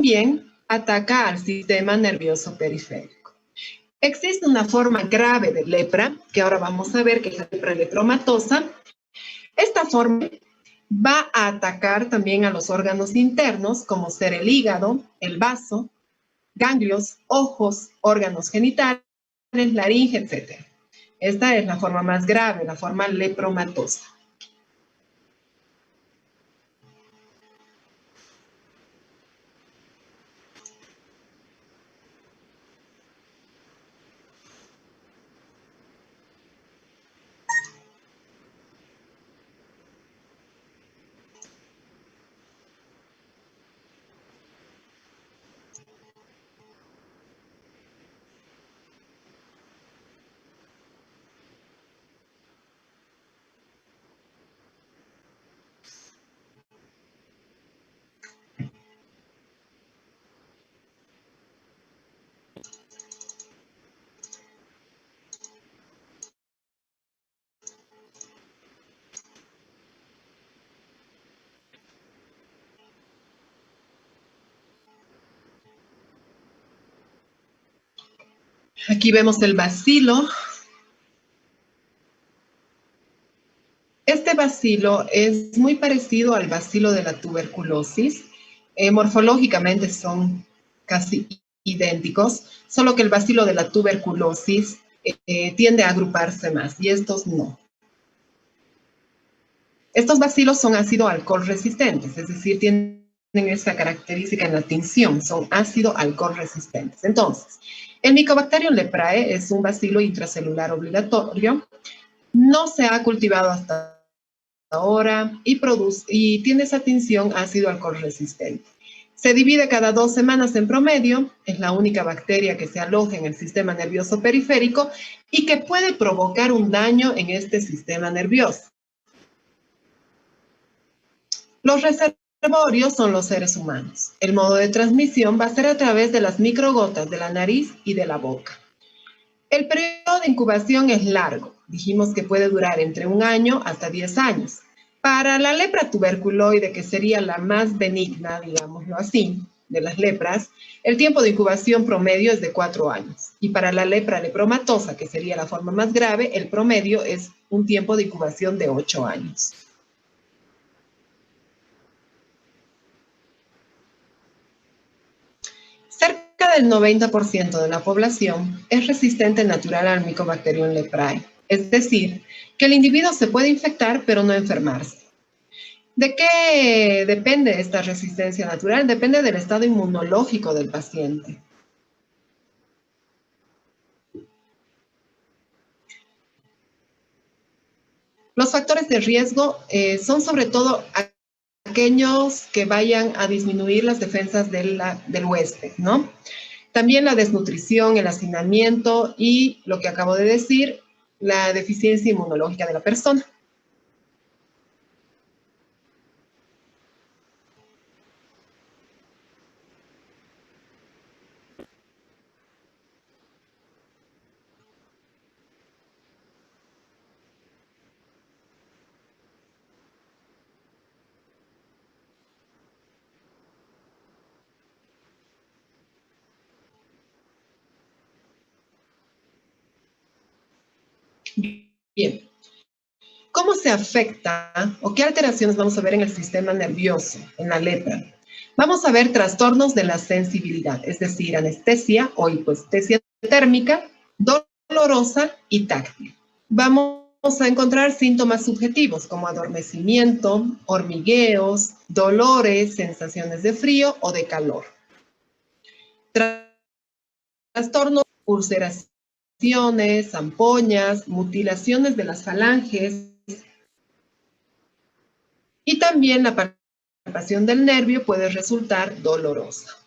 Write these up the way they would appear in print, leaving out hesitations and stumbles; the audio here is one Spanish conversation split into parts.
también ataca al sistema nervioso periférico. Existe una forma grave de lepra, que ahora vamos a ver, que es la lepra lepromatosa. Esta forma va a atacar también a los órganos internos, como ser el hígado, el vaso, ganglios, ojos, órganos genitales, laringe, etc. Esta es la forma más grave, la forma lepromatosa. Aquí vemos el bacilo. Este bacilo es muy parecido al bacilo de la tuberculosis. Morfológicamente son casi idénticos, solo que el bacilo de la tuberculosis tiende a agruparse más y estos no. Estos bacilos son ácido-alcohol resistentes, es decir, tienen esta característica en la tinción, son ácido-alcohol resistentes. Entonces, el Mycobacterium leprae es un bacilo intracelular obligatorio, no se ha cultivado hasta ahora y tiene esa tinción ácido-alcohol resistente. Se divide cada 2 semanas en promedio, es la única bacteria que se aloja en el sistema nervioso periférico y que puede provocar un daño en este sistema nervioso. Los reservorios son los seres humanos. El modo de transmisión va a ser a través de las microgotas de la nariz y de la boca. El periodo de incubación es largo. Dijimos que puede durar entre 1 año hasta 10 años. Para la lepra tuberculoide, que sería la más benigna, digámoslo así, de las lepras, el tiempo de incubación promedio es de 4 años. Y para la lepra lepromatosa, que sería la forma más grave, el promedio es un tiempo de incubación de 8 años. Cerca del 90% de la población es resistente natural al Mycobacterium leprae, es decir, que el individuo se puede infectar pero no enfermarse. ¿De qué depende esta resistencia natural? Depende del estado inmunológico del paciente. Los factores de riesgo son sobre todo aquellos que vayan a disminuir las defensas del huésped, ¿no? También la desnutrición, el hacinamiento y lo que acabo de decir, la deficiencia inmunológica de la persona. Bien. ¿Cómo se afecta o qué alteraciones vamos a ver en el sistema nervioso, en la lepra? Vamos a ver trastornos de la sensibilidad, es decir, anestesia o hipoestesia térmica, dolorosa y táctil. Vamos a encontrar síntomas subjetivos como adormecimiento, hormigueos, dolores, sensaciones de frío o de calor. Trastornos, ulceraciones, ampollas, mutilaciones de las falanges, y también la palpación del nervio puede resultar dolorosa.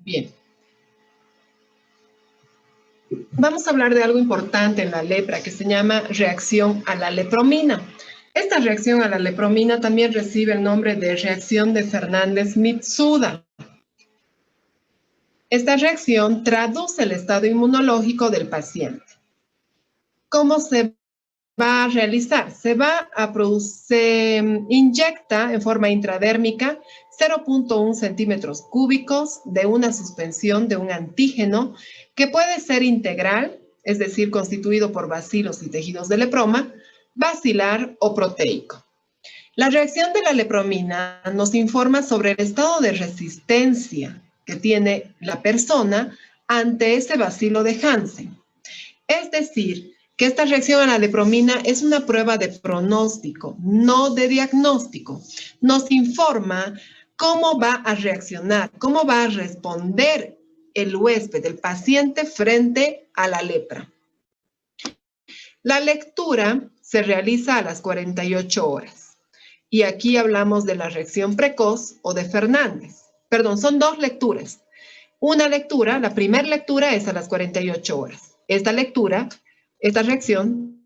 Bien. Vamos a hablar de algo importante en la lepra que se llama reacción a la lepromina. Esta reacción a la lepromina también recibe el nombre de reacción de Fernández-Mitsuda. Esta reacción traduce el estado inmunológico del paciente. ¿Cómo se va a realizar? Se inyecta en forma intradérmica 0.1 centímetros cúbicos de una suspensión de un antígeno que puede ser integral, es decir, constituido por bacilos y tejidos de leproma, bacilar o proteico. La reacción de la lepromina nos informa sobre el estado de resistencia que tiene la persona ante ese bacilo de Hansen. Es decir, que esta reacción a la lepromina es una prueba de pronóstico, no de diagnóstico. Nos informa cómo va a reaccionar, cómo va a responder el huésped, el paciente, frente a la lepra. La lectura se realiza a las 48 horas. Y aquí hablamos de la reacción precoz o de Fernández. Perdón, son dos lecturas. Una lectura, la primera lectura es a las 48 horas. Esta reacción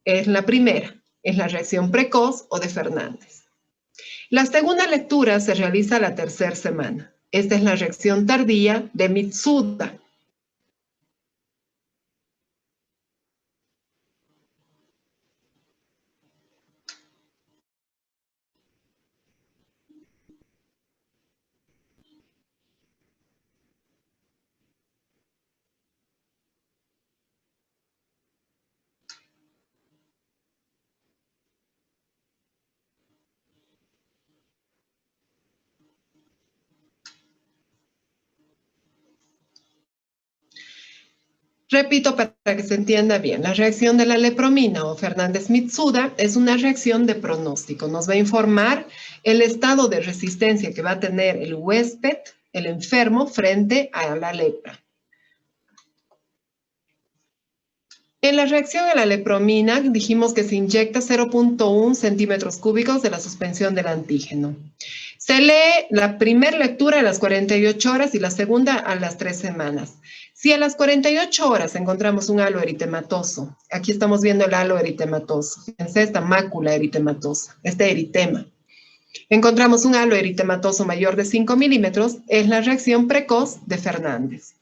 es la primera, es la reacción precoz o de Fernández. La segunda lectura se realiza a la tercera semana. Esta es la reacción tardía de Mitsuda. Repito para que se entienda bien, la reacción de la lepromina o Fernández-Mitsuda es una reacción de pronóstico. Nos va a informar el estado de resistencia que va a tener el huésped, el enfermo, frente a la lepra. En la reacción a la lepromina dijimos que se inyecta 0.1 centímetros cúbicos de la suspensión del antígeno. Se lee la primera lectura a las 48 horas y la segunda a las 3 semanas. Si a las 48 horas encontramos un halo eritematoso, aquí estamos viendo el halo eritematoso, fíjense esta mácula eritematosa, este eritema. Encontramos un halo eritematoso mayor de 5 milímetros, es la reacción precoz de Fernández.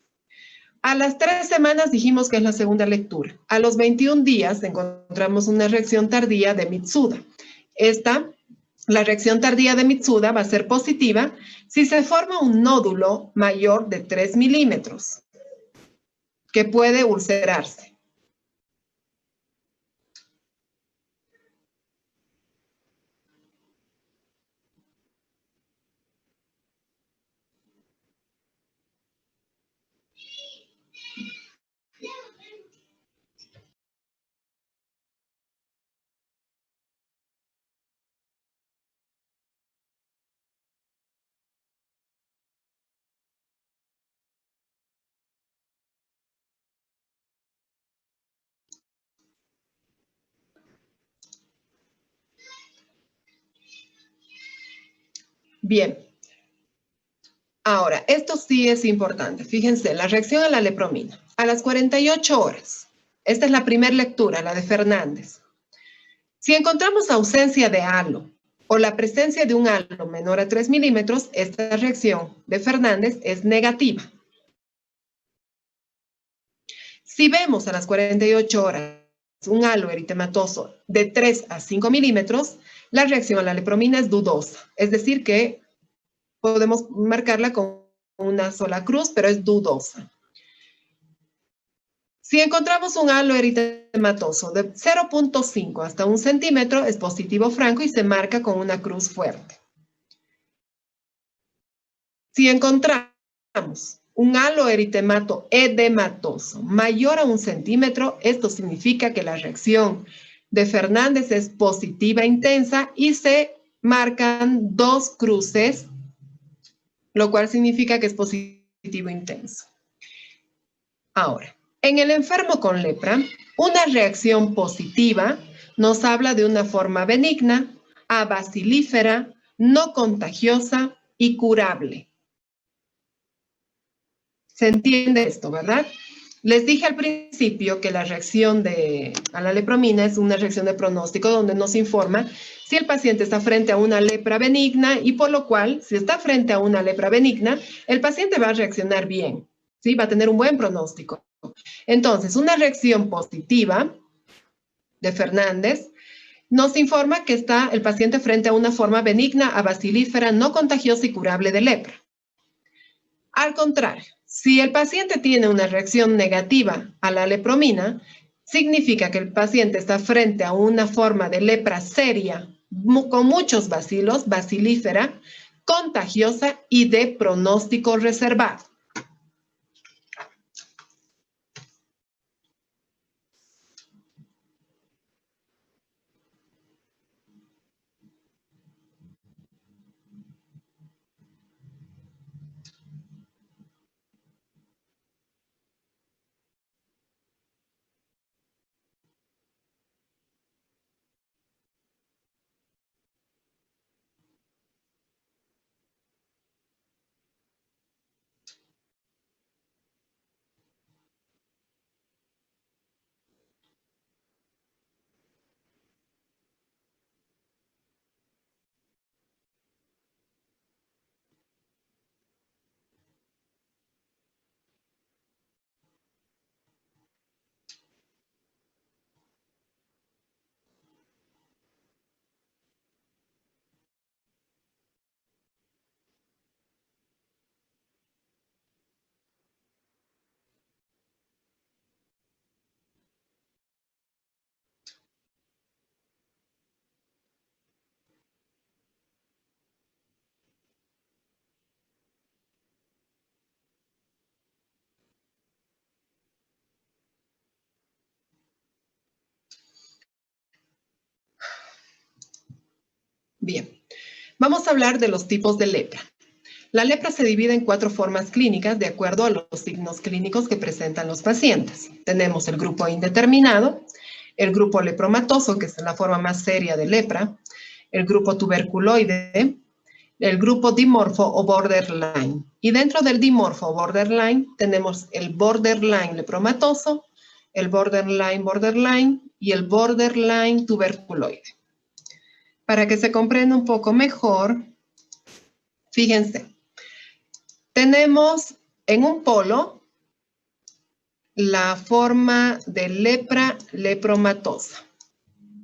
A las 3 semanas dijimos que es la segunda lectura. A los 21 días encontramos una reacción tardía de Mitsuda. La reacción tardía de Mitsuda va a ser positiva si se forma un nódulo mayor de 3 milímetros que puede ulcerarse. Bien. Ahora, esto sí es importante. Fíjense, la reacción a la lepromina. A las 48 horas. Esta es la primera lectura, la de Fernández. Si encontramos ausencia de halo o la presencia de un halo menor a 3 milímetros, esta reacción de Fernández es negativa. Si vemos a las 48 horas un halo eritematoso de 3 a 5 milímetros, la reacción a la lepromina es dudosa. Es decir, que podemos marcarla con una sola cruz, pero es dudosa. Si encontramos un halo eritematoso de 0.5 hasta 1 centímetro, es positivo franco y se marca con una cruz fuerte. Si encontramos un halo eritemato edematoso mayor a 1 centímetro, esto significa que la reacción de Fernández es positiva intensa y se marcan 2 cruces, lo cual significa que es positivo intenso. Ahora, en el enfermo con lepra, una reacción positiva nos habla de una forma benigna, abacilífera, no contagiosa y curable. ¿Se entiende esto, verdad? Les dije al principio que la reacción a la lepromina es una reacción de pronóstico donde nos informa si el paciente está frente a una lepra benigna y por lo cual, si está frente a una lepra benigna, el paciente va a reaccionar bien, ¿sí? Va a tener un buen pronóstico. Entonces, una reacción positiva de Fernández nos informa que está el paciente frente a una forma benigna a bacilífera no contagiosa y curable de lepra. Al contrario, si el paciente tiene una reacción negativa a la lepromina, significa que el paciente está frente a una forma de lepra seria con muchos bacilos, bacilífera, contagiosa y de pronóstico reservado. Bien, vamos a hablar de los tipos de lepra. La lepra se divide en 4 formas clínicas de acuerdo a los signos clínicos que presentan los pacientes. Tenemos el grupo indeterminado, el grupo lepromatoso, que es la forma más seria de lepra, el grupo tuberculoide, el grupo dimorfo o borderline. Y dentro del dimorfo o borderline tenemos el borderline lepromatoso, el borderline y el borderline tuberculoide. Para que se comprenda un poco mejor, fíjense, tenemos en un polo la forma de lepra lepromatosa,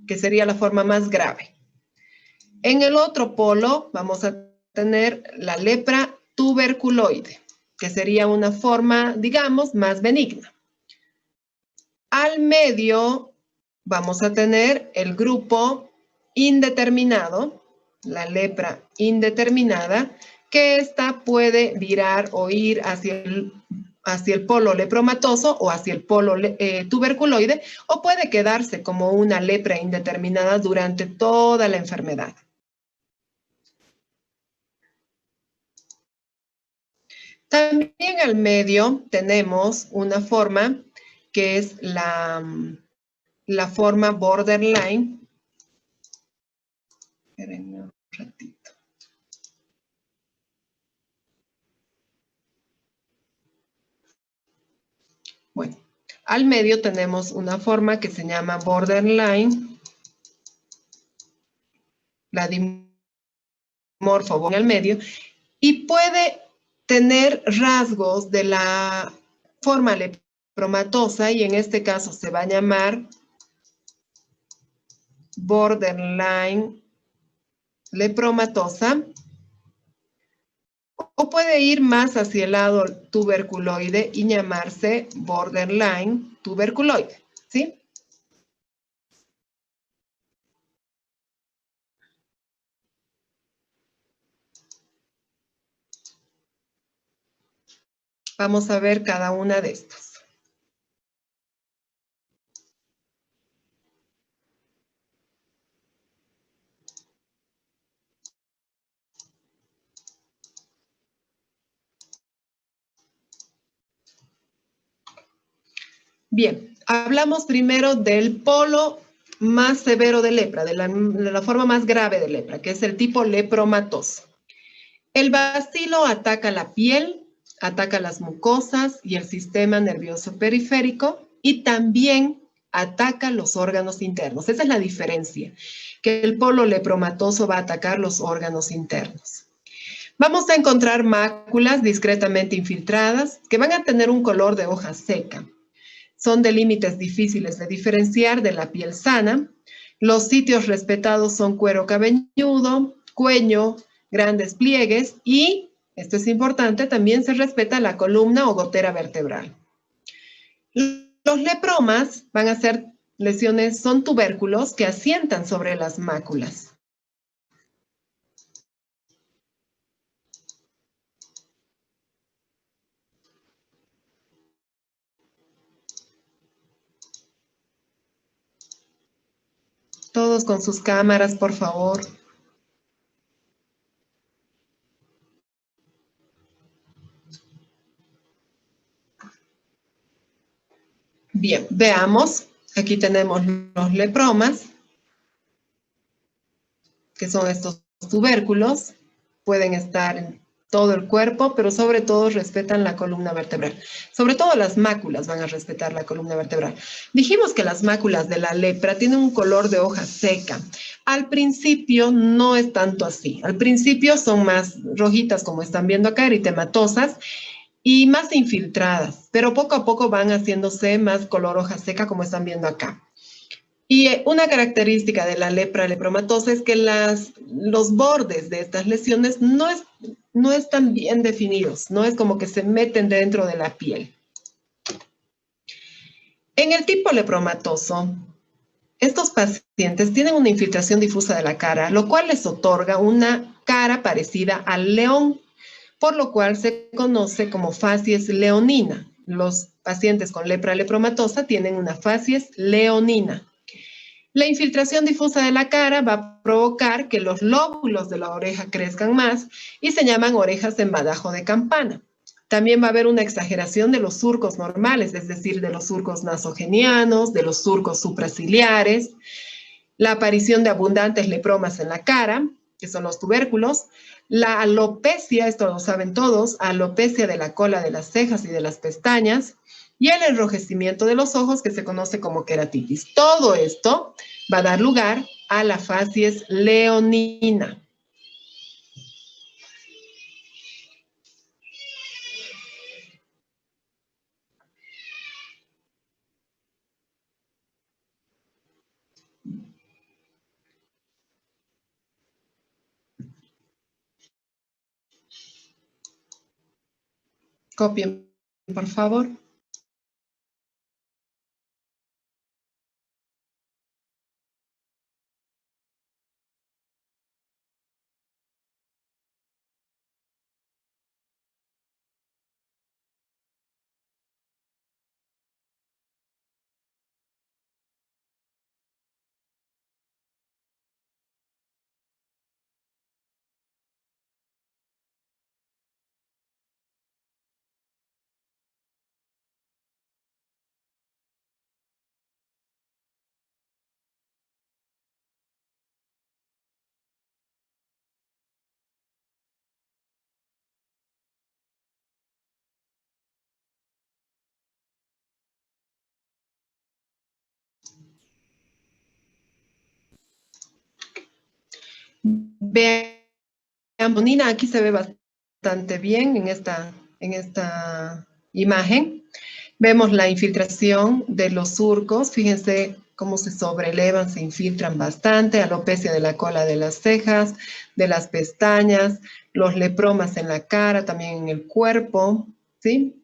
que sería la forma más grave. En el otro polo vamos a tener la lepra tuberculoide, que sería una forma, digamos, más benigna. Al medio vamos a tener el grupo indeterminado, la lepra indeterminada, que esta puede virar o ir hacia el polo lepromatoso o hacia el polo tuberculoide, o puede quedarse como una lepra indeterminada durante toda la enfermedad. También al medio tenemos una forma que es la forma borderline. Espérenme un ratito. Bueno, al medio tenemos una forma que se llama borderline, la dimorfo al medio, y puede tener rasgos de la forma lepromatosa, y en este caso se va a llamar borderline lepromatosa, o puede ir más hacia el lado tuberculoide y llamarse borderline tuberculoide, ¿sí? Vamos a ver cada una de estas. Bien, hablamos primero del polo más severo de lepra, de la forma más grave de lepra, que es el tipo lepromatoso. El bacilo ataca la piel, ataca las mucosas y el sistema nervioso periférico y también ataca los órganos internos. Esa es la diferencia, que el polo lepromatoso va a atacar los órganos internos. Vamos a encontrar máculas discretamente infiltradas que van a tener un color de hoja seca. Son de límites difíciles de diferenciar de la piel sana. Los sitios respetados son cuero cabelludo, cuello, grandes pliegues y, esto es importante, también se respeta la columna o gotera vertebral. Los lepromas van a ser lesiones, son tubérculos que asientan sobre las máculas. Todos con sus cámaras, por favor. Bien, veamos. Aquí tenemos los lepromas, que son estos tubérculos. Pueden estar en todo el cuerpo, pero sobre todo respetan la columna vertebral. Sobre todo las máculas van a respetar la columna vertebral. Dijimos que las máculas de la lepra tienen un color de hoja seca. Al principio no es tanto así. Al principio son más rojitas, como están viendo acá, eritematosas, y más infiltradas, pero poco a poco van haciéndose más color hoja seca, como están viendo acá. Y una característica de la lepra lepromatosa es que los bordes de estas lesiones no están bien definidos, no es como que se meten dentro de la piel. En el tipo lepromatoso, estos pacientes tienen una infiltración difusa de la cara, lo cual les otorga una cara parecida al león, por lo cual se conoce como facies leonina. Los pacientes con lepra lepromatosa tienen una facies leonina. La infiltración difusa de la cara va a provocar que los lóbulos de la oreja crezcan más y se llaman orejas en badajo de campana. También va a haber una exageración de los surcos normales, es decir, de los surcos nasogenianos, de los surcos supraciliares, la aparición de abundantes lepromas en la cara, que son los tubérculos, la alopecia, esto lo saben todos, alopecia de la cola de las cejas y de las pestañas, y el enrojecimiento de los ojos, que se conoce como queratitis. Todo esto va a dar lugar a la facies leonina. Copien, por favor. Vean, Bonina, aquí se ve bastante bien en esta imagen. Vemos la infiltración de los surcos. Fíjense cómo se sobrelevan, se infiltran bastante. Alopecia de la cola de las cejas, de las pestañas, los lepromas en la cara, también en el cuerpo, ¿sí?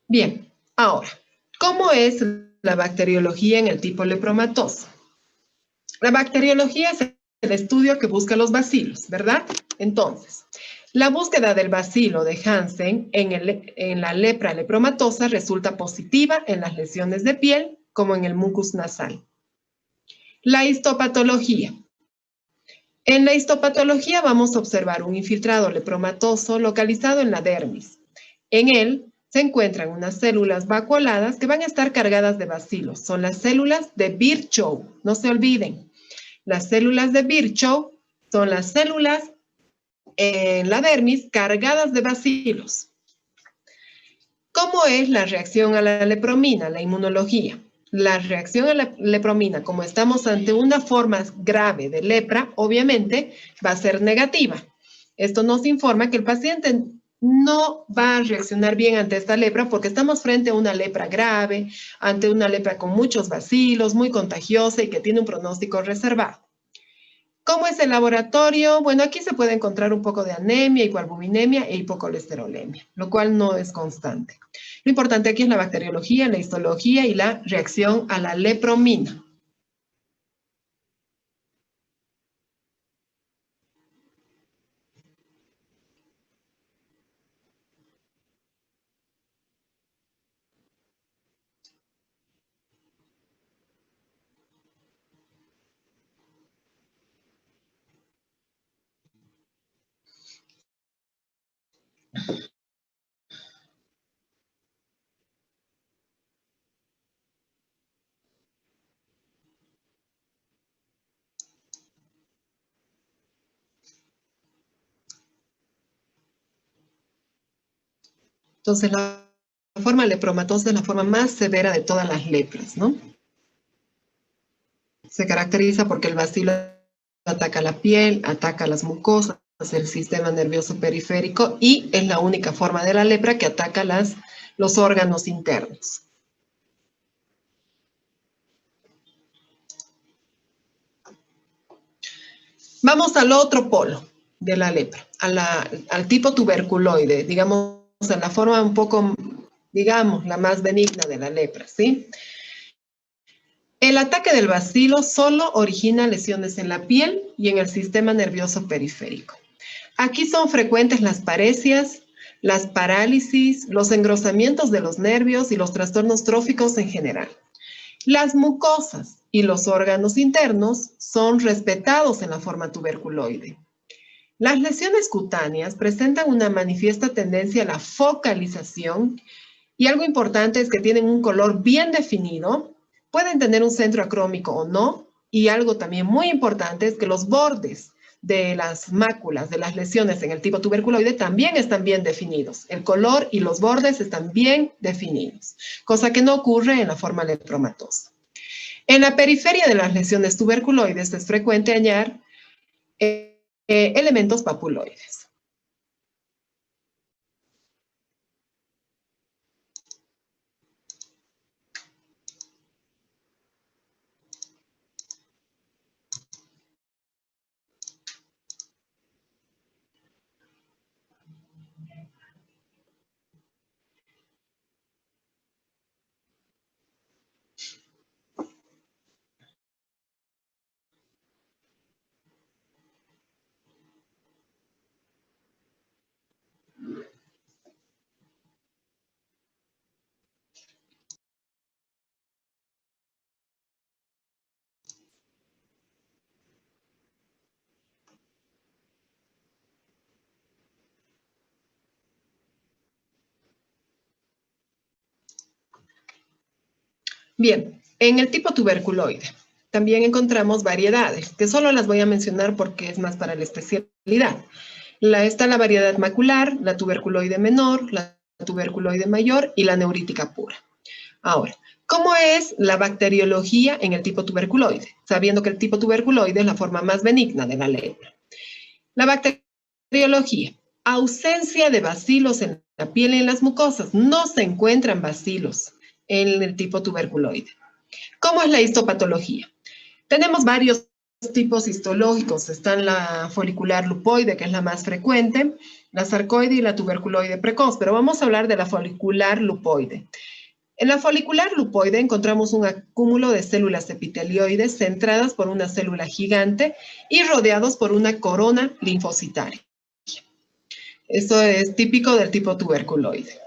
Bien, ahora, ¿cómo es la bacteriología en el tipo lepromatoso? La bacteriología es el estudio que busca los bacilos, ¿verdad? Entonces, la búsqueda del bacilo de Hansen en la lepra lepromatosa resulta positiva en las lesiones de piel, como en el mucus nasal. La histopatología. En la histopatología vamos a observar un infiltrado lepromatoso localizado en la dermis. En él se encuentran unas células vacuoladas que van a estar cargadas de bacilos. Son las células de Virchow, no se olviden. Las células de Virchow son las células en la dermis cargadas de bacilos. ¿Cómo es la reacción a la lepromina, la inmunología? La reacción a la lepromina, como estamos ante una forma grave de lepra, obviamente va a ser negativa. Esto nos informa que el paciente no va a reaccionar bien ante esta lepra porque estamos frente a una lepra grave, ante una lepra con muchos bacilos, muy contagiosa y que tiene un pronóstico reservado. ¿Cómo es el laboratorio? Bueno, aquí se puede encontrar un poco de anemia, hipoalbuminemia e hipocolesterolemia, lo cual no es constante. Lo importante aquí es la bacteriología, la histología y la reacción a la lepromina. Entonces, la forma lepromatosa es la forma más severa de todas las lepras, ¿no? Se caracteriza porque el bacilo ataca la piel, ataca las mucosas, el sistema nervioso periférico y es la única forma de la lepra que ataca los órganos internos. Vamos al otro polo de la lepra, al tipo tuberculoide, digamos, en la forma un poco, digamos, la más benigna de la lepra, ¿sí? El ataque del bacilo solo origina lesiones en la piel y en el sistema nervioso periférico. Aquí son frecuentes las paresias, las parálisis, los engrosamientos de los nervios y los trastornos tróficos en general. Las mucosas y los órganos internos son respetados en la forma tuberculoide. Las lesiones cutáneas presentan una manifiesta tendencia a la focalización y algo importante es que tienen un color bien definido, pueden tener un centro acrómico o no, y algo también muy importante es que los bordes de las máculas, de las lesiones en el tipo tuberculoide también están bien definidos. El color y los bordes están bien definidos, cosa que no ocurre en la forma lepromatosa. En la periferia de las lesiones tuberculoides es frecuente hallar elementos papuloides. Bien, en el tipo tuberculoide también encontramos variedades, que solo las voy a mencionar porque es más para la especialidad. Está la variedad macular, la tuberculoide menor, la tuberculoide mayor y la neurítica pura. Ahora, ¿cómo es la bacteriología en el tipo tuberculoide? Sabiendo que el tipo tuberculoide es la forma más benigna de la lepra. La bacteriología, ausencia de bacilos en la piel y en las mucosas. No se encuentran bacilos en el tipo tuberculoide. ¿Cómo es la histopatología? Tenemos varios tipos histológicos. Están la folicular lupoide, que es la más frecuente, la sarcoide y la tuberculoide precoz, pero vamos a hablar de la folicular lupoide. En la folicular lupoide encontramos un acúmulo de células epitelioides centradas por una célula gigante y rodeados por una corona linfocitaria. Esto es típico del tipo tuberculoide.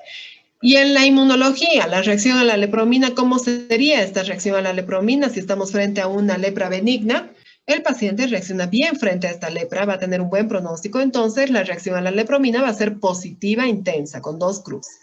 Y en la inmunología, la reacción a la lepromina, ¿cómo sería esta reacción a la lepromina? Si estamos frente a una lepra benigna, el paciente reacciona bien frente a esta lepra, va a tener un buen pronóstico, entonces la reacción a la lepromina va a ser positiva intensa, con 2 cruces.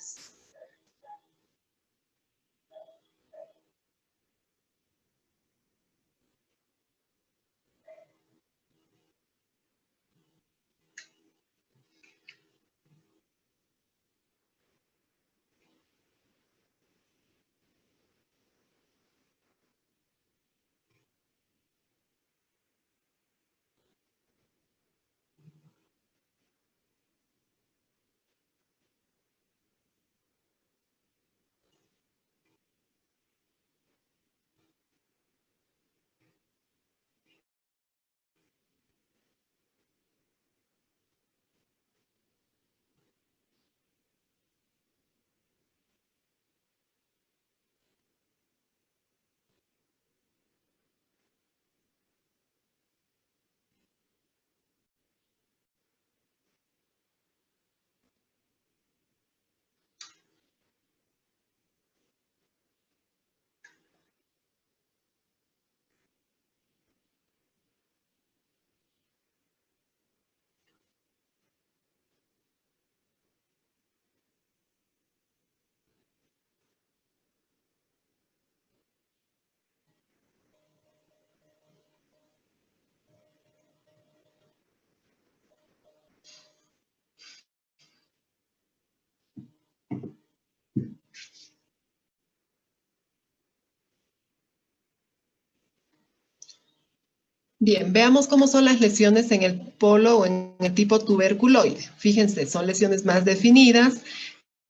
Bien, veamos cómo son las lesiones en el polo o en el tipo tuberculoide. Fíjense, son lesiones más definidas,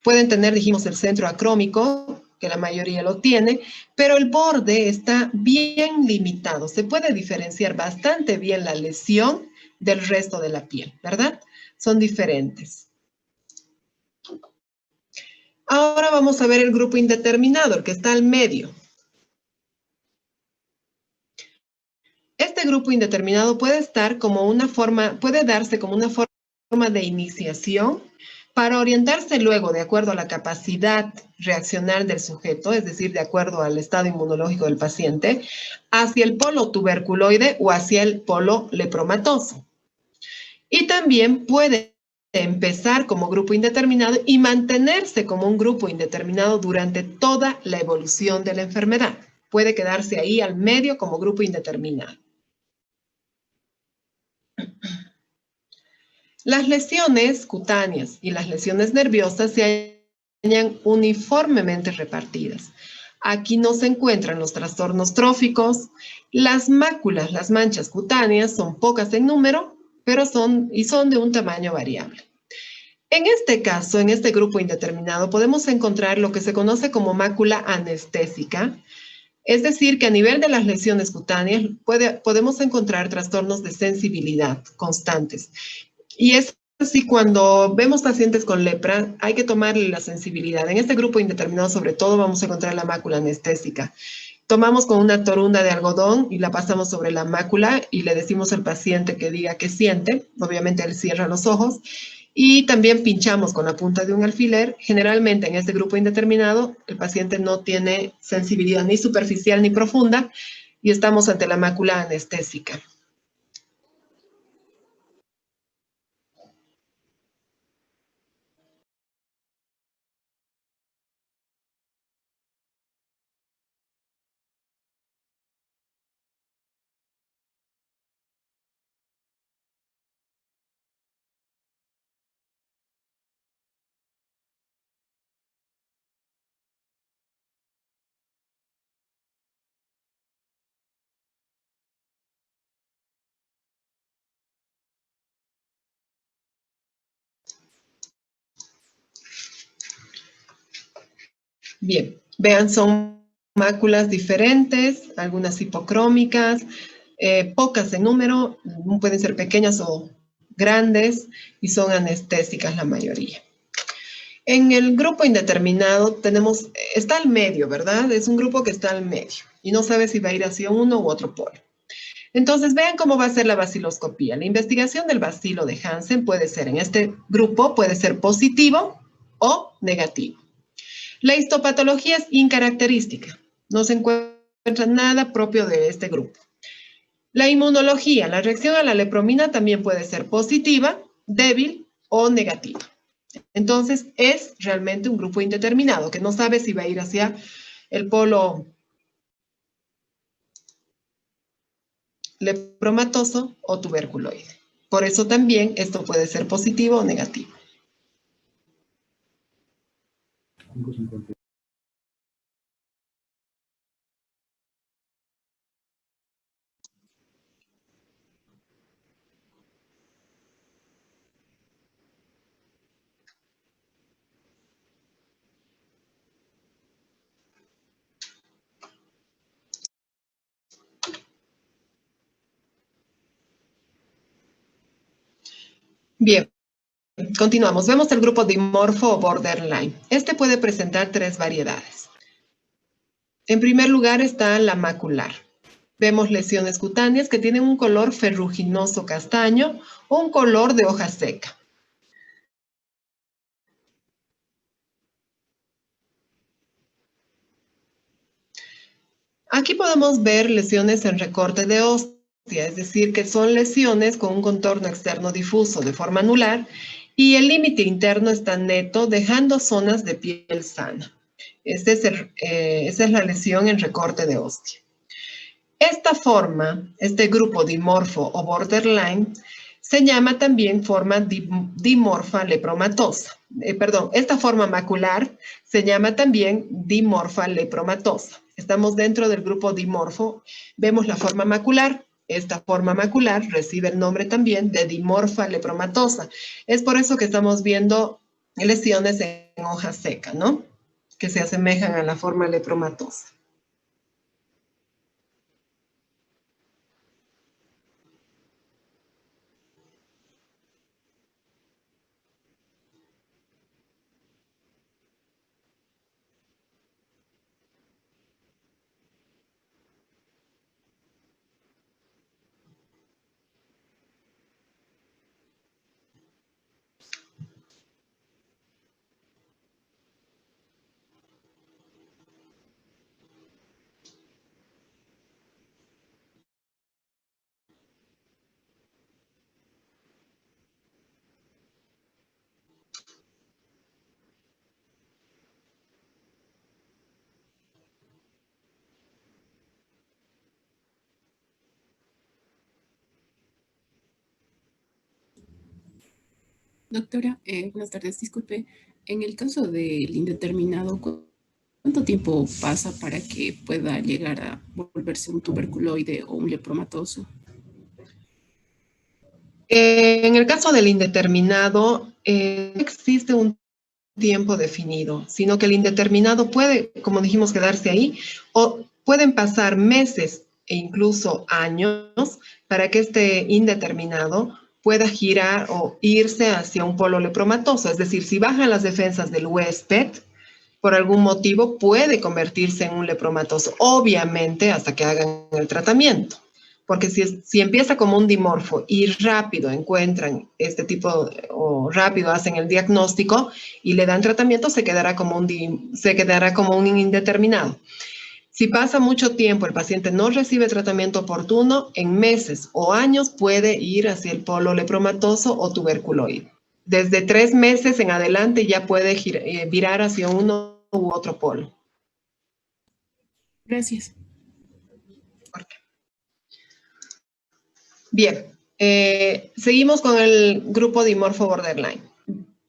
pueden tener, dijimos, el centro acrómico, que la mayoría lo tiene, pero el borde está bien limitado. Se puede diferenciar bastante bien la lesión del resto de la piel, ¿verdad? Son diferentes. Ahora vamos a ver el grupo indeterminado, el que está al medio. Este grupo indeterminado puede estar como una forma, puede darse como una forma de iniciación para orientarse luego, de acuerdo a la capacidad reaccional del sujeto, es decir, de acuerdo al estado inmunológico del paciente, hacia el polo tuberculoide o hacia el polo lepromatoso. Y también puede empezar como grupo indeterminado y mantenerse como un grupo indeterminado durante toda la evolución de la enfermedad. Puede quedarse ahí al medio como grupo indeterminado. Las lesiones cutáneas y las lesiones nerviosas se hallan uniformemente repartidas. Aquí no se encuentran los trastornos tróficos. Las máculas, las manchas cutáneas, son pocas en número, pero son de un tamaño variable. En este caso, en este grupo indeterminado, podemos encontrar lo que se conoce como mácula anestésica, es decir, que a nivel de las lesiones cutáneas podemos encontrar trastornos de sensibilidad constantes. Y es así, cuando vemos pacientes con lepra, hay que tomarle la sensibilidad. En este grupo indeterminado, sobre todo, vamos a encontrar la mácula anestésica. Tomamos con una torunda de algodón y la pasamos sobre la mácula y le decimos al paciente que diga qué siente. Obviamente él cierra los ojos. Y también pinchamos con la punta de un alfiler. Generalmente en este grupo indeterminado, el paciente no tiene sensibilidad ni superficial ni profunda y estamos ante la mácula anestésica. Bien, vean, son máculas diferentes, algunas hipocrómicas, pocas en número, pueden ser pequeñas o grandes y son anestésicas la mayoría. En el grupo indeterminado está al medio, ¿verdad? Es un grupo que está al medio y no sabe si va a ir hacia uno u otro polo. Entonces, vean cómo va a ser la baciloscopía. La investigación del bacilo de Hansen puede ser, en este grupo, puede ser positivo o negativo. La histopatología es incaracterística. No se encuentra nada propio de este grupo. La inmunología, la reacción a la lepromina también puede ser positiva, débil o negativa. Entonces, es realmente un grupo indeterminado que no sabe si va a ir hacia el polo lepromatoso o tuberculoide. Por eso también esto puede ser positivo o negativo. Bien, continuamos. Vemos el grupo dimorfo o borderline. Este puede presentar tres variedades. En primer lugar está la macular. Vemos lesiones cutáneas que tienen un color ferruginoso castaño o un color de hoja seca. Aquí podemos ver lesiones en recorte de hostia, es decir, que son lesiones con un contorno externo difuso de forma anular y el límite interno está neto, dejando zonas de piel sana. Esa es la lesión en recorte de hostia. Esta forma, este grupo dimorfo o borderline, se llama también forma dimorfa lepromatosa. Esta forma macular se llama también dimorfa lepromatosa. Estamos dentro del grupo dimorfo. Vemos la forma macular, esta forma macular recibe el nombre también de dimorfa lepromatosa. Es por eso que estamos viendo lesiones en hoja seca, ¿no? Que se asemejan a la forma lepromatosa. Doctora, buenas tardes, disculpe. En el caso del indeterminado, ¿cuánto tiempo pasa para que pueda llegar a volverse un tuberculoide o un lepromatoso? En el caso del indeterminado, no existe un tiempo definido, sino que el indeterminado puede, como dijimos, quedarse ahí o pueden pasar meses e incluso años para que este indeterminado pueda girar o irse hacia un polo lepromatoso. Es decir, si bajan las defensas del huésped, por algún motivo puede convertirse en un lepromatoso, obviamente hasta que hagan el tratamiento. Porque si empieza como un dimorfo y rápido encuentran este tipo, o rápido hacen el diagnóstico y le dan tratamiento, se quedará como un indeterminado. Si pasa mucho tiempo, el paciente no recibe tratamiento oportuno, en meses o años puede ir hacia el polo lepromatoso o tuberculoide. Desde 3 meses en adelante ya puede virar hacia uno u otro polo. Gracias. Bien, seguimos con el grupo dimorfo borderline.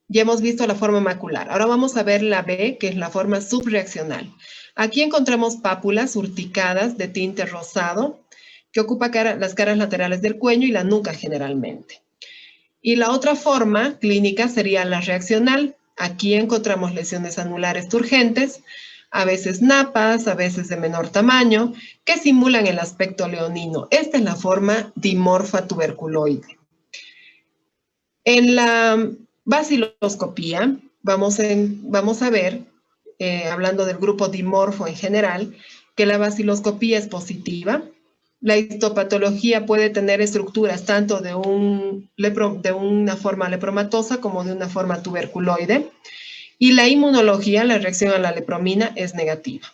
Ya hemos visto la forma macular. Ahora vamos a ver la B, que es la forma subreaccional. Aquí encontramos pápulas urticadas de tinte rosado que ocupa las caras laterales del cuello y la nuca generalmente. Y la otra forma clínica sería la reaccional. Aquí encontramos lesiones anulares turgentes, a veces napas, a veces de menor tamaño, que simulan el aspecto leonino. Esta es la forma dimorfa tuberculoide. En la baciloscopía vamos a ver, hablando del grupo dimorfo en general, que la baciloscopía es positiva. La histopatología puede tener estructuras tanto de una forma lepromatosa como de una forma tuberculoide. Y la inmunología, la reacción a la lepromina, es negativa.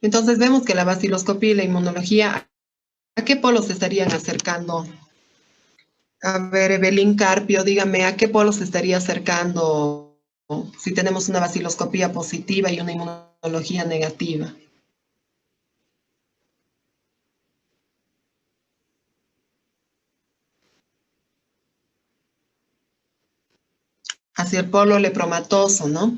Entonces vemos que la baciloscopía y la inmunología, ¿a qué polos se estarían acercando? A ver, Evelyn Carpio, dígame, ¿a qué polos se estaría acercando si tenemos una baciloscopía positiva y una inmunología negativa? Hacia el polo lepromatoso, ¿no?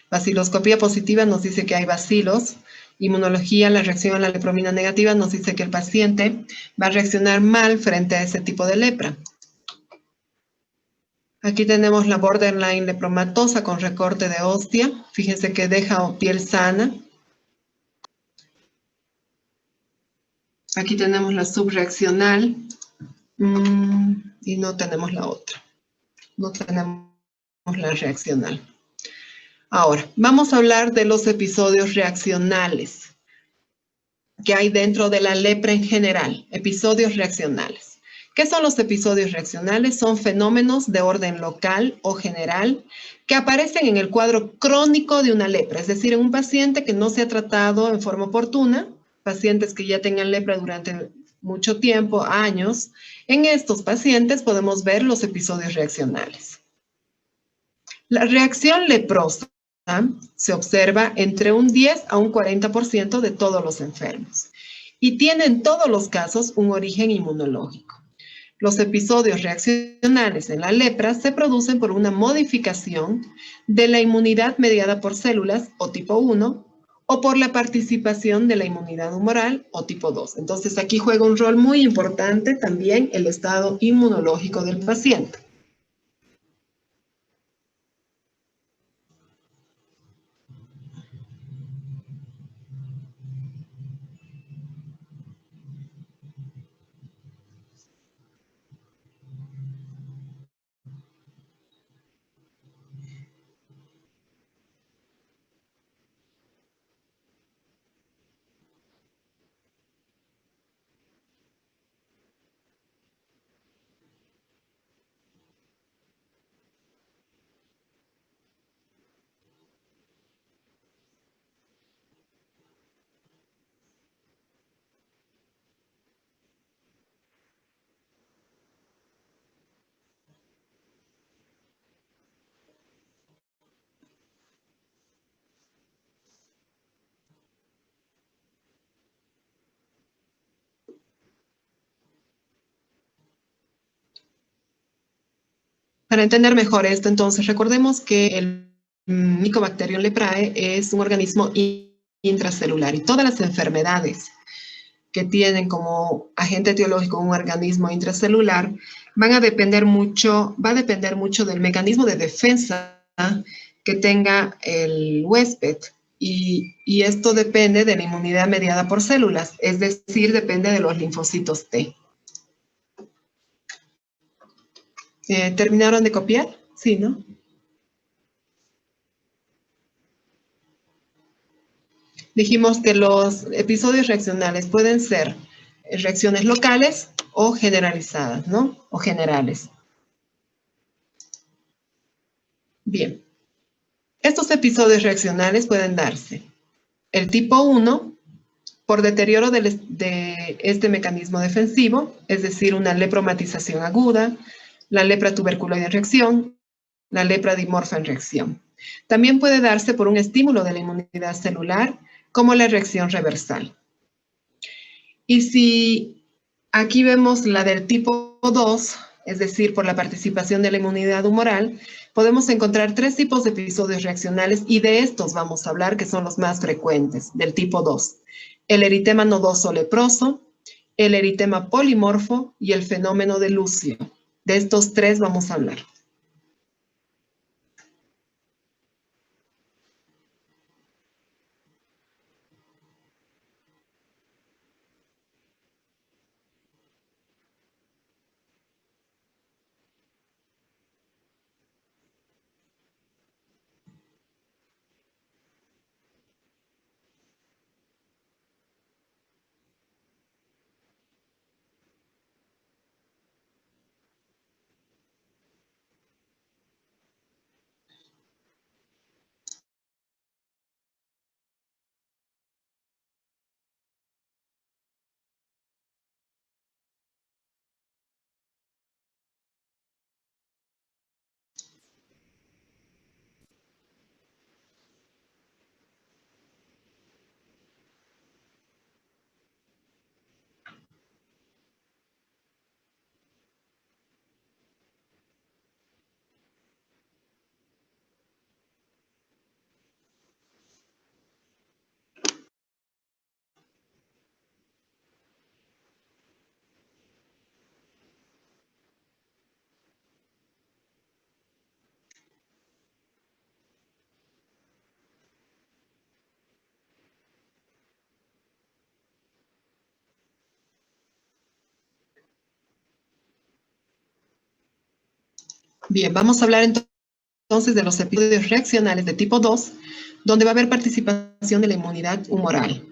Baciloscopía positiva nos dice que hay bacilos. Inmunología, la reacción a la lepromina negativa nos dice que el paciente va a reaccionar mal frente a ese tipo de lepra. Aquí tenemos la borderline lepromatosa con recorte de hostia. Fíjense que deja piel sana. Aquí tenemos la subreaccional y no tenemos la otra. No tenemos la reaccional. Ahora, vamos a hablar de los episodios reaccionales que hay dentro de la lepra en general, episodios reaccionales. ¿Qué son los episodios reaccionales? Son fenómenos de orden local o general que aparecen en el cuadro crónico de una lepra, es decir, en un paciente que no se ha tratado en forma oportuna, pacientes que ya tengan lepra durante mucho tiempo, años. En estos pacientes podemos ver los episodios reaccionales. La reacción leprosa se observa entre un 10 a un 40% de todos los enfermos y tiene en todos los casos un origen inmunológico. Los episodios reaccionales en la lepra se producen por una modificación de la inmunidad mediada por células o tipo 1 o por la participación de la inmunidad humoral o tipo 2. Entonces aquí juega un rol muy importante también el estado inmunológico del paciente. Para entender mejor esto, entonces, recordemos que el Mycobacterium leprae es un organismo intracelular y todas las enfermedades que tienen como agente etiológico un organismo intracelular va a depender mucho del mecanismo de defensa que tenga el huésped. Y esto depende de la inmunidad mediada por células, es decir, depende de los linfocitos T. ¿Terminaron de copiar? Sí, ¿no? Dijimos que los episodios reaccionales pueden ser reacciones locales o generalizadas, ¿no? O generales. Bien, estos episodios reaccionales pueden darse. El tipo 1, por deterioro de este mecanismo defensivo, es decir, una lepromatización aguda, la lepra tuberculoide en reacción, la lepra dimorfa en reacción. También puede darse por un estímulo de la inmunidad celular, como la reacción reversal. Y si aquí vemos la del tipo 2, es decir, por la participación de la inmunidad humoral, podemos encontrar 3 tipos de episodios reaccionales y de estos vamos a hablar que son los más frecuentes, del tipo 2. El eritema nodoso leproso, el eritema polimorfo y el fenómeno de Lucio. De estos 3 vamos a hablar. Bien, vamos a hablar entonces de los episodios reaccionales de tipo 2, donde va a haber participación de la inmunidad humoral.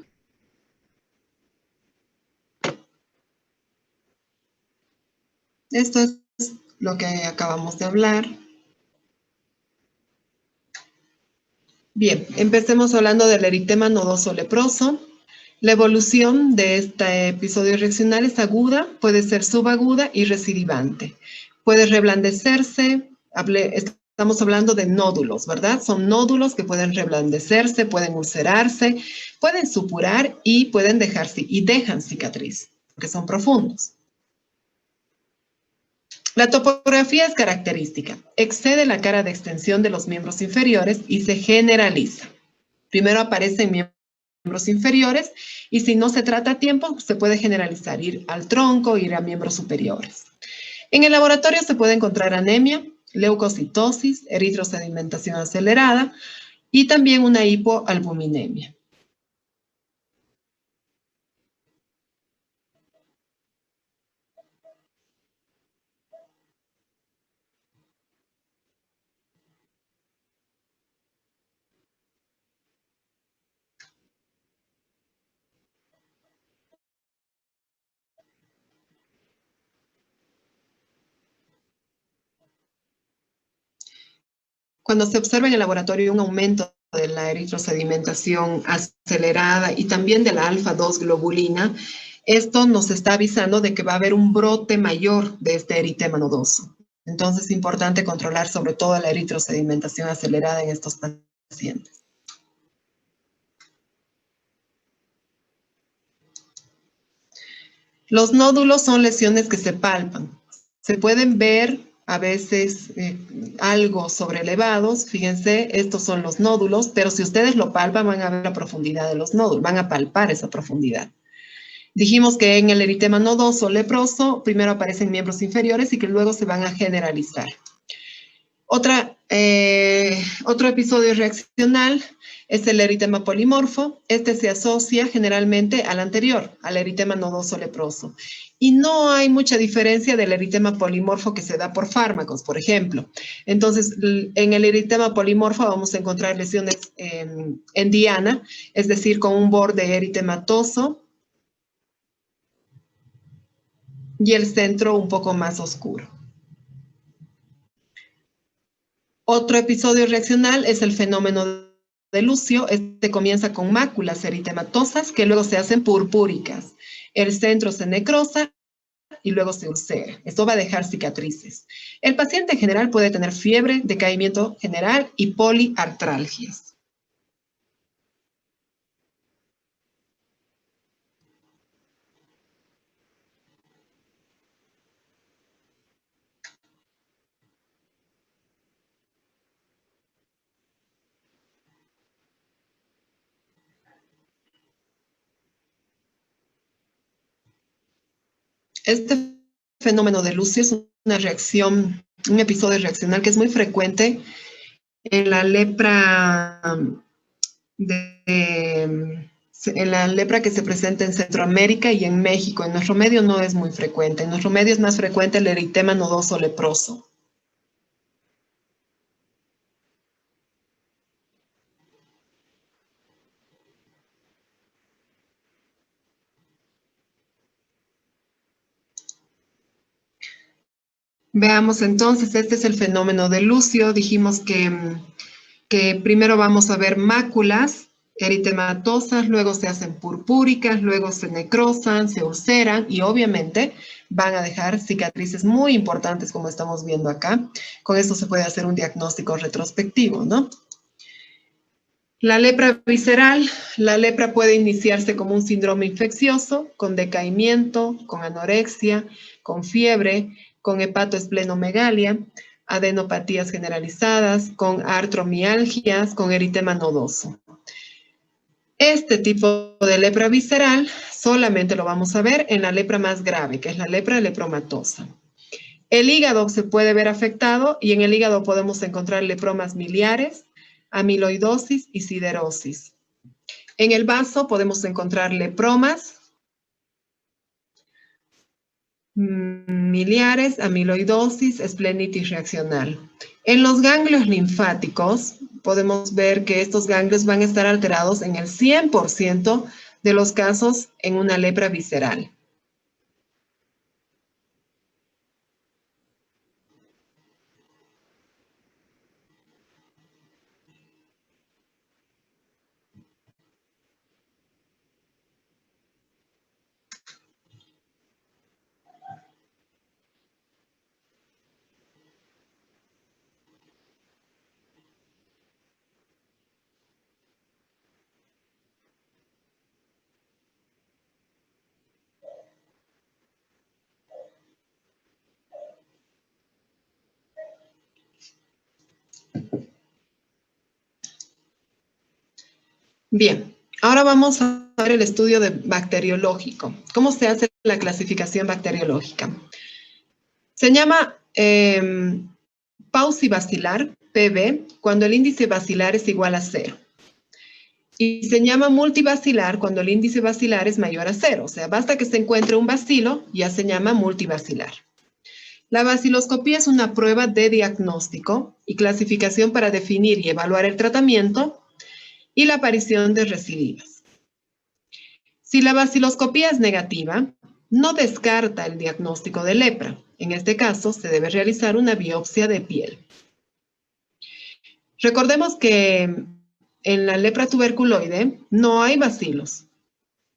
Esto es lo que acabamos de hablar. Bien, empecemos hablando del eritema nodoso leproso. La evolución de este episodio reaccional es aguda, puede ser subaguda y recidivante. Puede reblandecerse, estamos hablando de nódulos, ¿verdad? Son nódulos que pueden reblandecerse, pueden ulcerarse, pueden supurar y pueden dejan cicatriz, porque son profundos. La topografía es característica. Excede la cara de extensión de los miembros inferiores y se generaliza. Primero aparecen miembros inferiores y si no se trata a tiempo, se puede generalizar, ir al tronco, ir a miembros superiores. En el laboratorio se puede encontrar anemia, leucocitosis, eritrosedimentación acelerada y también una hipoalbuminemia. Cuando se observa en el laboratorio un aumento de la eritrosedimentación acelerada y también de la alfa-2 globulina, esto nos está avisando de que va a haber un brote mayor de este eritema nodoso. Entonces es importante controlar sobre todo la eritrosedimentación acelerada en estos pacientes. Los nódulos son lesiones que se palpan. Se pueden ver a veces algo sobrelevados. Fíjense, estos son los nódulos, pero si ustedes lo palpan van a ver la profundidad de los nódulos, van a palpar esa profundidad. Dijimos que en el eritema nodoso leproso primero aparecen miembros inferiores y que luego se van a generalizar. Otro episodio reaccional es el eritema polimorfo. Este se asocia generalmente al anterior, al eritema nodoso leproso. Y no hay mucha diferencia del eritema polimorfo que se da por fármacos, por ejemplo. Entonces, en el eritema polimorfo vamos a encontrar lesiones en diana, es decir, con un borde eritematoso y el centro un poco más oscuro. Otro episodio reaccional es el fenómeno de Lucio. Este comienza con máculas eritematosas que luego se hacen purpúricas. El centro se necrosa y luego se ulcera. Esto va a dejar cicatrices. El paciente en general puede tener fiebre, decaimiento general y poliartralgias. Este fenómeno de Lucio es una reacción, un episodio reaccional que es muy frecuente en la lepra en la lepra que se presenta en Centroamérica y en México. En nuestro medio no es muy frecuente. En nuestro medio es más frecuente el eritema nodoso leproso. Veamos entonces, este es el fenómeno de Lucio. Dijimos que primero vamos a ver máculas eritematosas, luego se hacen purpúricas, luego se necrosan, se ulceran y obviamente van a dejar cicatrices muy importantes como estamos viendo acá. Con esto se puede hacer un diagnóstico retrospectivo, ¿no? La lepra visceral, la lepra puede iniciarse como un síndrome infeccioso, con decaimiento, con anorexia, con fiebre, con hepatoesplenomegalia, adenopatías generalizadas, con artromialgias, con eritema nodoso. Este tipo de lepra visceral solamente lo vamos a ver en la lepra más grave, que es la lepra lepromatosa. El hígado se puede ver afectado y en el hígado podemos encontrar lepromas miliares, amiloidosis y siderosis. En el vaso podemos encontrar lepromas, miliares, amiloidosis, esplenitis reaccional. En los ganglios linfáticos podemos ver que estos ganglios van a estar alterados en el 100% de los casos en una lepra visceral. Bien, ahora vamos a ver el estudio bacteriológico. ¿Cómo se hace la clasificación bacteriológica? Se llama paucibacilar, PB, cuando el índice bacilar es igual a 0. Y se llama multibacilar cuando el índice bacilar es mayor a 0. O sea, basta que se encuentre un bacilo, ya se llama multibacilar. La baciloscopía es una prueba de diagnóstico y clasificación para definir y evaluar el tratamiento y la aparición de recidivas. Si la baciloscopía es negativa, no descarta el diagnóstico de lepra. En este caso, se debe realizar una biopsia de piel. Recordemos que en la lepra tuberculoide no hay bacilos,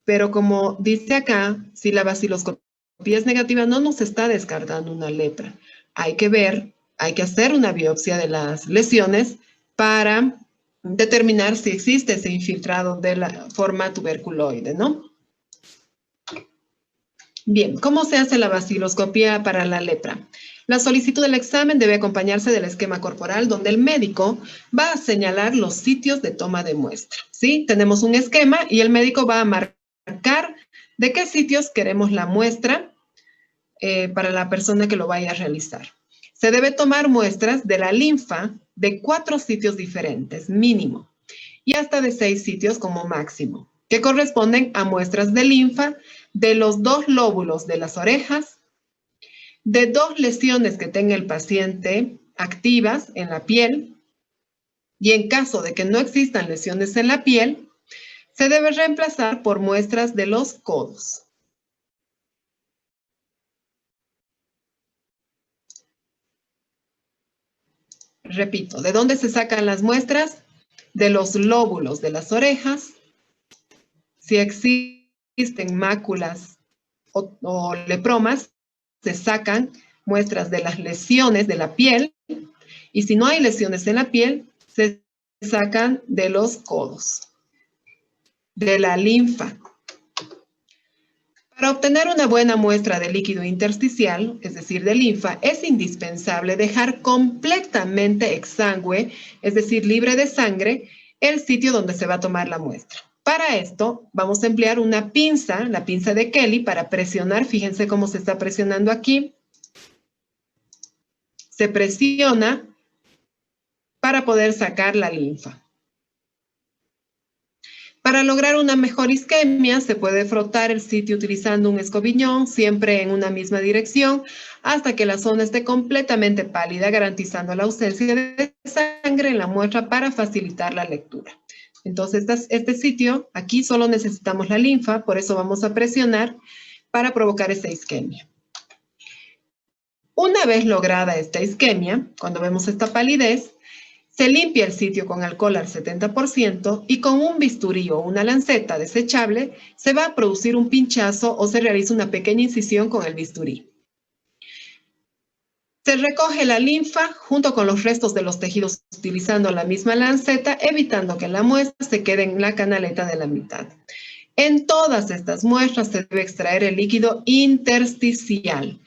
pero como dice acá, si la baciloscopía es negativa, no nos está descartando una lepra. Hay que ver, hay que hacer una biopsia de las lesiones para determinar si existe ese infiltrado de la forma tuberculoide, ¿no? Bien, ¿cómo se hace la baciloscopía para la lepra? La solicitud del examen debe acompañarse del esquema corporal donde el médico va a señalar los sitios de toma de muestra, ¿sí? Tenemos un esquema y el médico va a marcar de qué sitios queremos la muestra para la persona que lo vaya a realizar. Se debe tomar muestras de la linfa de 4 sitios diferentes, mínimo, y hasta de 6 sitios como máximo, que corresponden a muestras de linfa de los 2 lóbulos de las orejas, de 2 lesiones que tenga el paciente activas en la piel, y en caso de que no existan lesiones en la piel, se debe reemplazar por muestras de los codos. Repito, ¿de dónde se sacan las muestras? De los lóbulos de las orejas. Si existen máculas o lepromas, se sacan muestras de las lesiones de la piel. Y si no hay lesiones en la piel, se sacan de los codos, de la linfa. Para obtener una buena muestra de líquido intersticial, es decir, de linfa, es indispensable dejar completamente exangüe, es decir, libre de sangre, el sitio donde se va a tomar la muestra. Para esto, vamos a emplear una pinza, la pinza de Kelly, para presionar. Fíjense cómo se está presionando aquí. Se presiona para poder sacar la linfa. Para lograr una mejor isquemia, se puede frotar el sitio utilizando un escobiñón, siempre en una misma dirección, hasta que la zona esté completamente pálida, garantizando la ausencia de sangre en la muestra para facilitar la lectura. Entonces, este sitio, aquí solo necesitamos la linfa, por eso vamos a presionar para provocar esa isquemia. Una vez lograda esta isquemia, cuando vemos esta palidez, se limpia el sitio con alcohol al 70% y con un bisturí o una lanceta desechable se va a producir un pinchazo o se realiza una pequeña incisión con el bisturí. Se recoge la linfa junto con los restos de los tejidos utilizando la misma lanceta, evitando que la muestra se quede en la canaleta de la mitad. En todas estas muestras se debe extraer el líquido intersticial.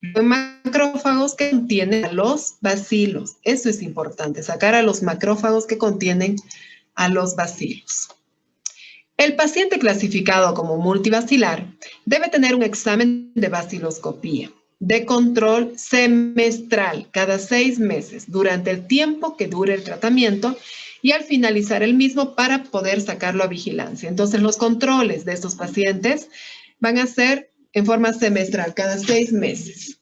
Los macrófagos que contienen a los bacilos. Eso es importante, sacar a los macrófagos que contienen a los bacilos. El paciente clasificado como multibacilar debe tener un examen de baciloscopía de control semestral cada 6 meses durante el tiempo que dure el tratamiento y al finalizar el mismo para poder sacarlo a vigilancia. Entonces, los controles de estos pacientes van a ser en forma semestral, cada 6 meses.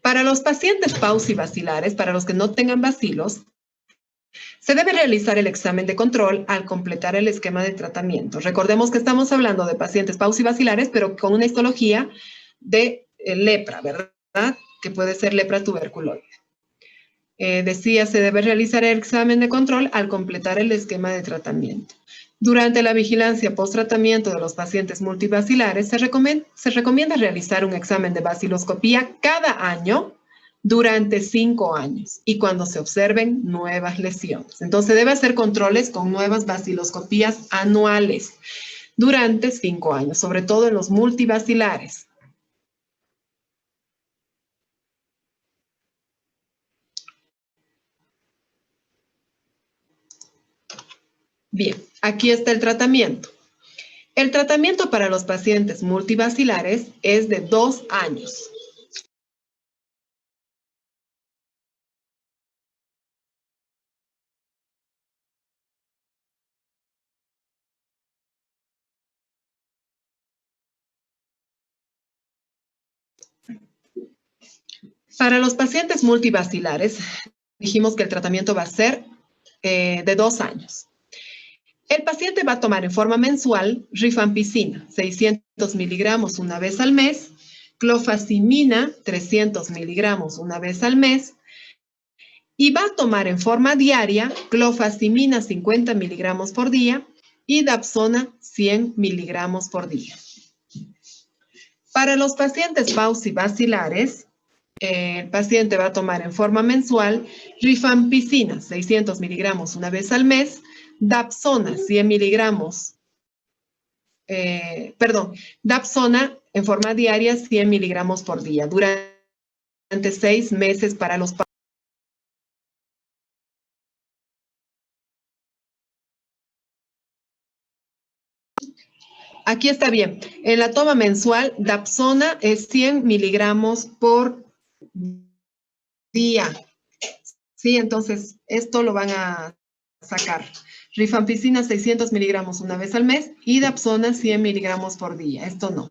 Para los pacientes paucivacilares, para los que no tengan bacilos, se debe realizar el examen de control al completar el esquema de tratamiento. Recordemos que estamos hablando de pacientes paucivacilares, pero con una histología de lepra, ¿verdad? Que puede ser lepra tuberculoide. Decía, se debe realizar el examen de control al completar el esquema de tratamiento. Durante la vigilancia post-tratamiento de los pacientes multivacilares, se recomienda realizar un examen de baciloscopía cada año durante 5 años y cuando se observen nuevas lesiones. Entonces, debe hacer controles con nuevas baciloscopías anuales durante 5 años, sobre todo en los multivacilares. Bien, aquí está el tratamiento. El tratamiento para los pacientes multivacilares es de 2 años. Para los pacientes multivacilares, dijimos que el tratamiento va a ser de 2 años. El paciente va a tomar en forma mensual rifampicina, 600 miligramos una vez al mes, clofazimina, 300 miligramos una vez al mes, y va a tomar en forma diaria clofazimina, 50 miligramos por día, y dapsona, 100 miligramos por día. Para los pacientes paucivacilares, el paciente va a tomar en forma mensual rifampicina, 600 miligramos una vez al mes, dapsona, 100 miligramos, dapsona en forma diaria, 100 miligramos por día, durante 6 meses para los pacientes. Aquí está bien. En la toma mensual, dapsona es 100 miligramos por día. Sí, entonces esto lo van a sacar. Rifampicina 600 miligramos una vez al mes y dapsona 100 miligramos por día. Esto no.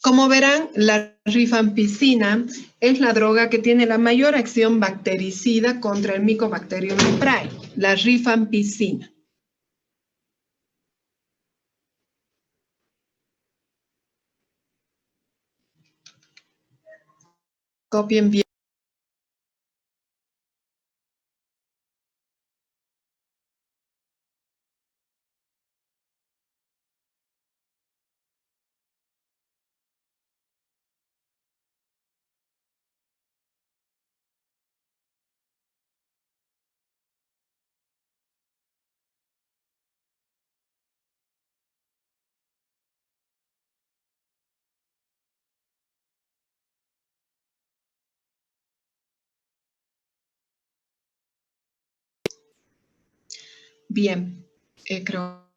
Como verán, la rifampicina es la droga que tiene la mayor acción bactericida contra el Mycobacterium leprae, la rifampicina. Copien bien. Bien, creo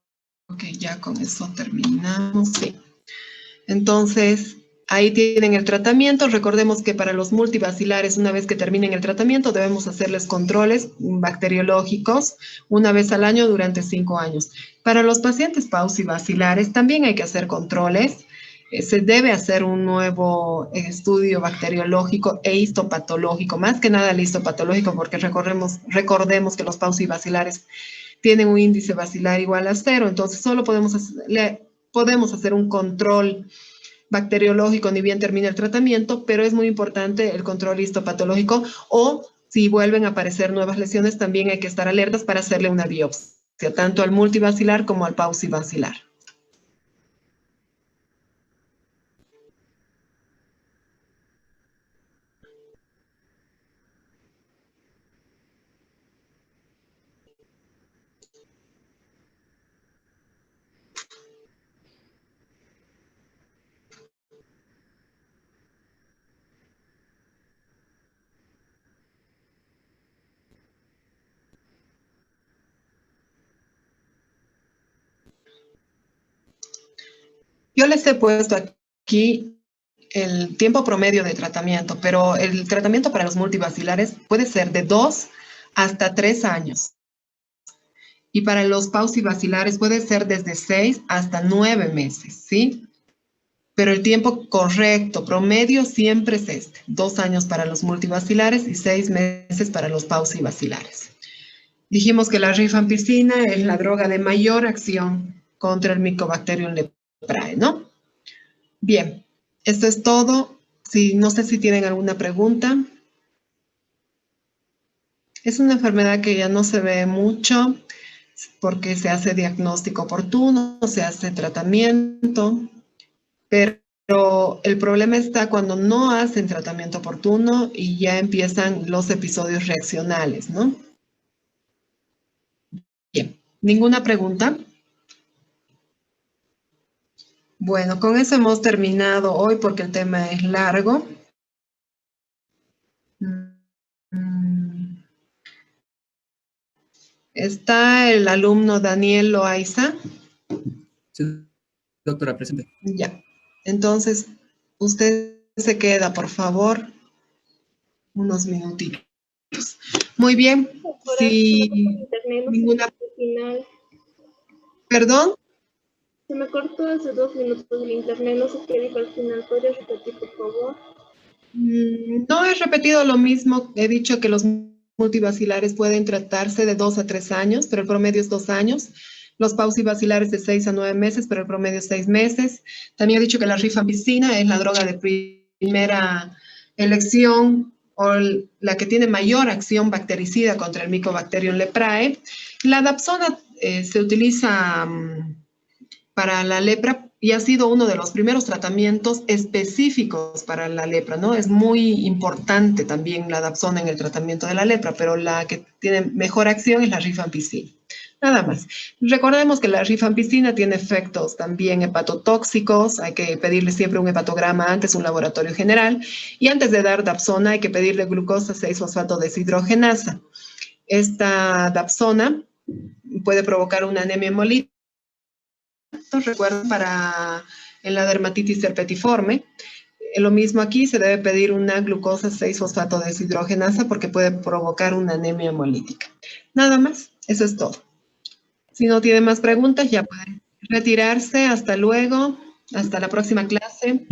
que ya con eso terminamos. Sí. Entonces, ahí tienen el tratamiento. Recordemos que para los multivacilares, una vez que terminen el tratamiento, debemos hacerles controles bacteriológicos una vez al año durante 5 años. Para los pacientes paucivacilares también hay que hacer controles. Se debe hacer un nuevo estudio bacteriológico e histopatológico, más que nada el histopatológico, porque recordemos que los paucivacilares tienen un índice bacilar igual a 0, entonces solo podemos hacer un control bacteriológico ni bien termina el tratamiento, pero es muy importante el control histopatológico o si vuelven a aparecer nuevas lesiones, también hay que estar alertas para hacerle una biopsia, tanto al multivacilar como al paucivacilar. Yo les he puesto aquí el tiempo promedio de tratamiento, pero el tratamiento para los multivacilares puede ser de 2 hasta 3 años. Y para los paucivacilares puede ser desde 6 hasta 9 meses, ¿sí? Pero el tiempo correcto, promedio, siempre es este. 2 años para los multivacilares y 6 meses para los paucivacilares. Dijimos que la rifampicina es la droga de mayor acción contra el Mycobacterium leprae, ¿no? Bien, esto es todo. Sí, no sé si tienen alguna pregunta. Es una enfermedad que ya no se ve mucho porque se hace diagnóstico oportuno, se hace tratamiento, pero el problema está cuando no hacen tratamiento oportuno y ya empiezan los episodios reaccionales, ¿no? Bien, ¿ninguna pregunta? Bueno, con eso hemos terminado hoy porque el tema es largo. ¿Está el alumno Daniel Loaiza? Sí, doctora, presente. Ya. Entonces, usted se queda, por favor, unos minutitos. Muy bien. Doctora, Si ninguna... final. ¿Perdón? Se me cortó hace 2 minutos el internet, no sé qué dijo al final. ¿Podría repetir, por favor? No he repetido lo mismo. He dicho que los multivacilares pueden tratarse de 2 a 3 años, pero el promedio es 2 años. Los paucivacilares de 6 a 9 meses, pero el promedio es 6 meses. También he dicho que la rifampicina es la droga de primera elección o la que tiene mayor acción bactericida contra el Mycobacterium leprae. La dapsona se utiliza para la lepra y ha sido uno de los primeros tratamientos específicos para la lepra, ¿no? Es muy importante también la dapsona en el tratamiento de la lepra, pero la que tiene mejor acción es la rifampicina. Nada más. Recordemos que la rifampicina tiene efectos también hepatotóxicos, hay que pedirle siempre un hepatograma antes, un laboratorio general, y antes de dar dapsona hay que pedirle glucosa 6-fosfato deshidrogenasa. Esta dapsona puede provocar una anemia hemolítica. Recuerdo para en la dermatitis herpetiforme. Lo mismo aquí, se debe pedir una glucosa 6-fosfato deshidrogenasa porque puede provocar una anemia hemolítica. Nada más, eso es todo. Si no tiene más preguntas, ya pueden retirarse. Hasta luego. Hasta la próxima clase.